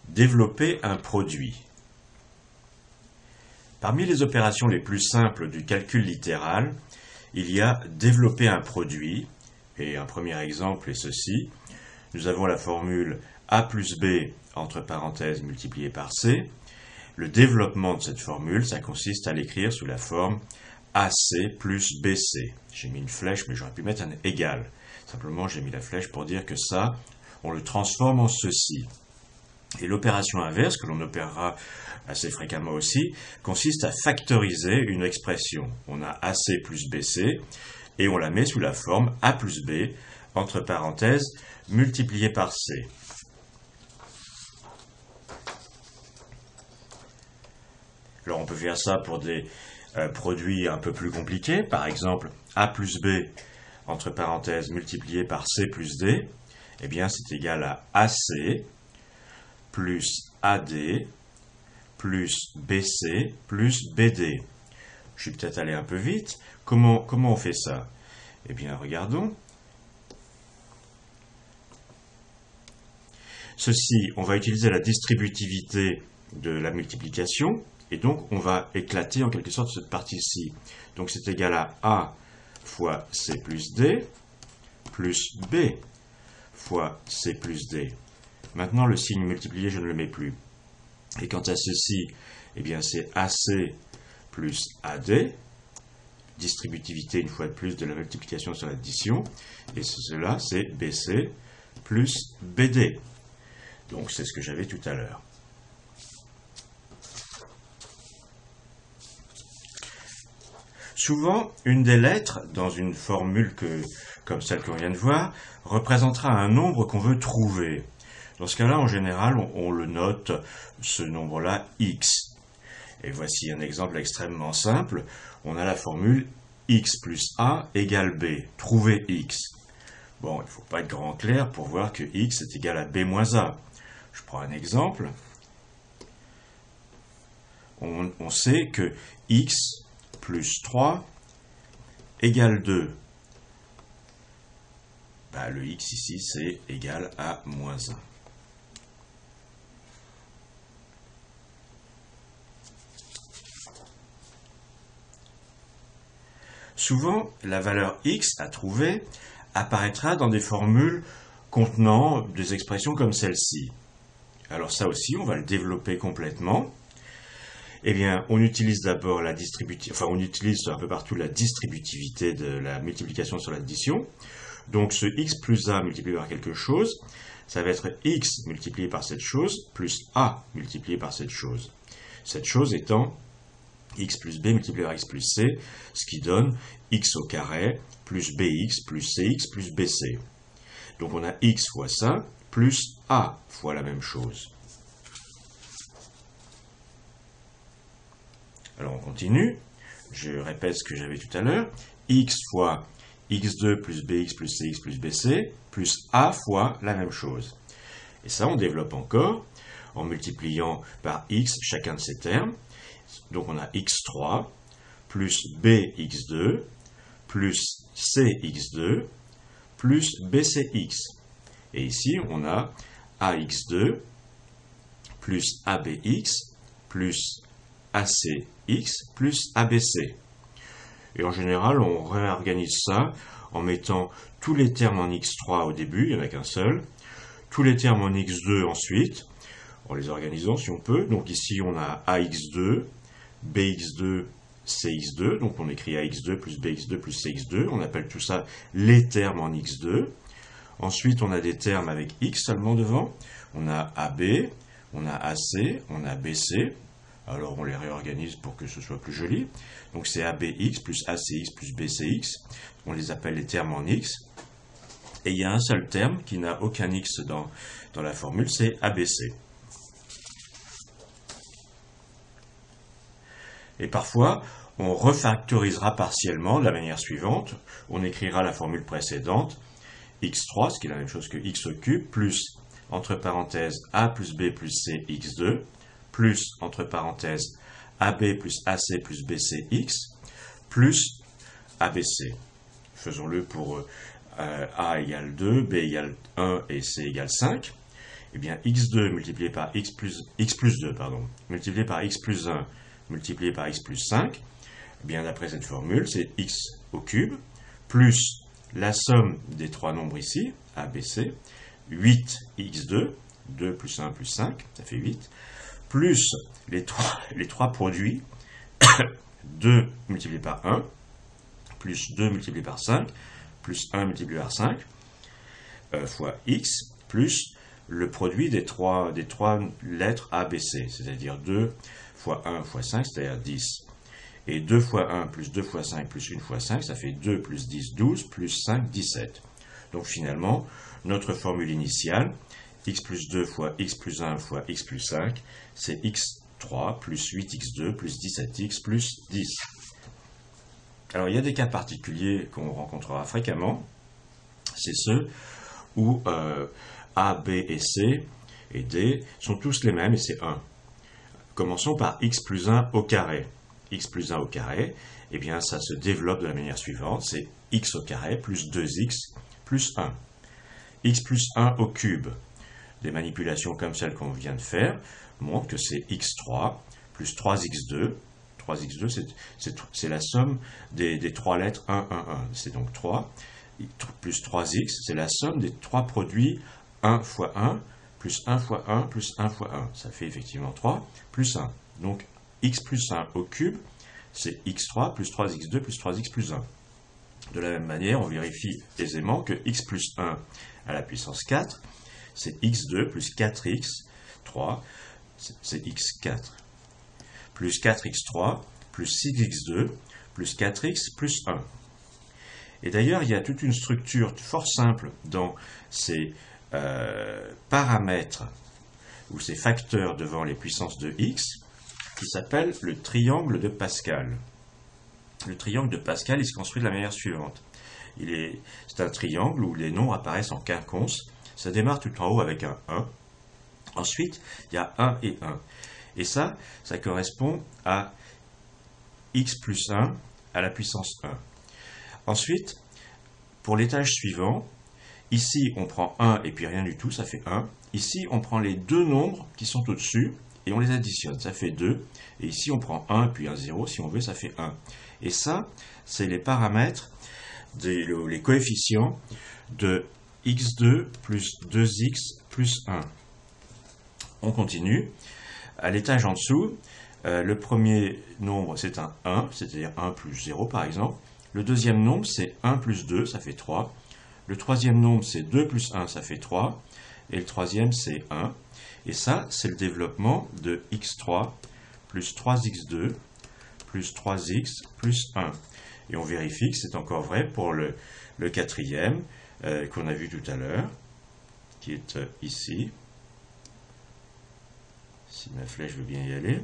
Développer un produit. Parmi les opérations les plus simples du calcul littéral, il y a développer un produit, et un premier exemple est ceci. Nous avons la formule A plus B, entre parenthèses, multiplié par C. Le développement de cette formule, ça consiste à l'écrire sous la forme AC plus BC. J'ai mis une flèche, mais j'aurais pu mettre un égal. Simplement, j'ai mis la flèche pour dire que ça, on le transforme en ceci. Et l'opération inverse, que l'on opérera assez fréquemment aussi, consiste à factoriser une expression. On a AC plus BC, et on la met sous la forme A plus B, entre parenthèses, multiplié par C. Alors on peut faire ça pour des produits un peu plus compliqués, par exemple A plus B, entre parenthèses, multiplié par C plus D, eh bien c'est égal à AC plus AD plus BC plus BD. Je suis peut-être allé un peu vite. Comment on fait ça? Eh bien, regardons. Ceci, on va utiliser la distributivité de la multiplication, et donc on va éclater en quelque sorte cette partie-ci. Donc c'est égal à A fois C plus D plus B fois C plus D. Maintenant, le signe multiplié, je ne le mets plus. Et quant à ceci, eh bien c'est AC plus AD, distributivité une fois de plus de la multiplication sur l'addition, et cela c'est BC plus BD. Donc c'est ce que j'avais tout à l'heure. Souvent, une des lettres, dans une formule comme celle qu'on vient de voir, représentera un nombre qu'on veut trouver. Dans ce cas-là, en général, on le note, ce nombre-là, x. Et voici un exemple extrêmement simple. On a la formule x plus a égale b. Trouver x. Bon, il ne faut pas être grand clair pour voir que x est égal à b moins a. Je prends un exemple. On sait que x plus 3 égale 2. Le x ici, c'est égal à moins 1. Souvent, la valeur x à trouver apparaîtra dans des formules contenant des expressions comme celle-ci. Alors ça aussi, on va le développer complètement. Eh bien, on utilise d'abord la distributivité, enfin on utilise un peu partout la distributivité de la multiplication sur l'addition. Donc ce x plus a multiplié par quelque chose, ça va être x multiplié par cette chose plus a multiplié par cette chose. Cette chose étant x plus b multiplié par x plus c, ce qui donne x au carré plus bx plus cx plus bc. Donc on a x fois ça, plus a fois la même chose. Alors on continue, je répète ce que j'avais tout à l'heure, x fois x2 plus bx plus cx plus bc, plus a fois la même chose. Et ça on développe encore, en multipliant par x chacun de ces termes. Donc on a x3 plus bx2 plus cx2 plus bcx. Et ici on a ax2 plus abx plus acx plus abc. Et en général on réorganise ça en mettant tous les termes en x3 au début, il n'y en a qu'un seul, tous les termes en x2 ensuite, en les organisant si on peut. Donc ici on a ax2, bx2, cx2, donc on écrit ax2 plus bx2 plus cx2, on appelle tout ça les termes en x2. Ensuite on a des termes avec x seulement devant, on a ab, on a ac, on a bc, alors on les réorganise pour que ce soit plus joli. Donc c'est abx plus acx plus bcx, on les appelle les termes en x. Et il y a un seul terme qui n'a aucun x dans la formule, c'est abc. Et parfois, on refactorisera partiellement de la manière suivante. On écrira la formule précédente, x3, ce qui est la même chose que x au cube, plus, entre parenthèses, a plus b plus c x2, plus, entre parenthèses, ab plus ac plus bcx, plus abc. Faisons-le pour a égale 2, b égale 1 et c égale 5. eh bien x2 multiplié par x plus 2, pardon, multiplié par x plus 1, multiplié par x plus 5, eh bien d'après cette formule, c'est x au cube, plus la somme des trois nombres ici, a, b, c, 8x2, 2 plus 1 plus 5, ça fait 8, plus les trois produits, 2 multiplié par 1, plus 2 multiplié par 5, plus 1 multiplié par 5, fois x, plus le produit des trois lettres A, B, C, c'est-à-dire 2 fois 1 fois 5, c'est-à-dire 10. Et 2 fois 1 plus 2 fois 5 plus 1 fois 5, ça fait 2 plus 10, 12, plus 5, 17. Donc finalement, notre formule initiale, x plus 2 fois x plus 1 fois x plus 5, c'est x3 plus 8x2 plus 17x plus 10. Alors il y a des cas particuliers qu'on rencontrera fréquemment, c'est ceux où A, B et C et D sont tous les mêmes et c'est 1. Commençons par x plus 1 au carré. X plus 1 au carré, eh bien ça se développe de la manière suivante, c'est x au carré plus 2x plus 1. X plus 1 au cube. Des manipulations comme celles qu'on vient de faire montrent que c'est x3 plus 3x2. 3x2, c'est la somme des trois lettres 1, 1, 1. C'est donc 3. Plus 3x, c'est la somme des trois produits 1 fois 1, plus 1 fois 1, plus 1 fois 1. Ça fait effectivement 3, plus 1. Donc, x plus 1 au cube, c'est x3 plus 3x2 plus 3x plus 1. De la même manière, on vérifie aisément que x plus 1 à la puissance 4, c'est x2 plus 4x3, c'est x4, plus 4x3, plus 6x2, plus 4x plus 1. Et d'ailleurs, il y a toute une structure fort simple dans ces paramètres ou ces facteurs devant les puissances de x qui s'appelle le triangle de Pascal. Le triangle de Pascal, il se construit de la manière suivante. C'est un triangle où les nombres apparaissent en quinconce. Ça démarre tout en haut avec un 1. Ensuite, il y a 1 et 1. Et ça correspond à x plus 1 à la puissance 1. Ensuite, pour l'étage suivant, ici on prend 1 et puis rien du tout, ça fait 1. Ici on prend les deux nombres qui sont au-dessus et on les additionne, ça fait 2. Et ici on prend 1 puis un 0, si on veut, ça fait 1. Et ça, c'est les paramètres, les coefficients de x2 plus 2x plus 1. On continue. À l'étage en dessous, le premier nombre c'est un 1, c'est-à-dire 1 plus 0 par exemple. Le deuxième nombre c'est 1 plus 2, ça fait 3. Le troisième nombre c'est 2 plus 1, ça fait 3. Et le troisième c'est 1. Et ça, c'est le développement de x3 plus 3x2 plus 3x plus 1. Et on vérifie que c'est encore vrai pour le quatrième qu'on a vu tout à l'heure, qui est ici. Si ma flèche veut bien y aller.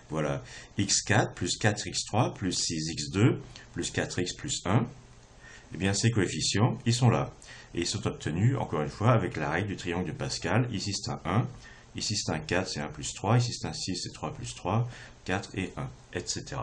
Voilà, x4 plus 4x3 plus 6x2 plus 4x plus 1. Eh bien, ces coefficients, ils sont là. Et ils sont obtenus, encore une fois, avec la règle du triangle de Pascal. Ici, c'est un 1. Ici, c'est un 4, c'est 1 plus 3. Ici, c'est un 6, c'est 3 plus 3. 4 et 1, etc.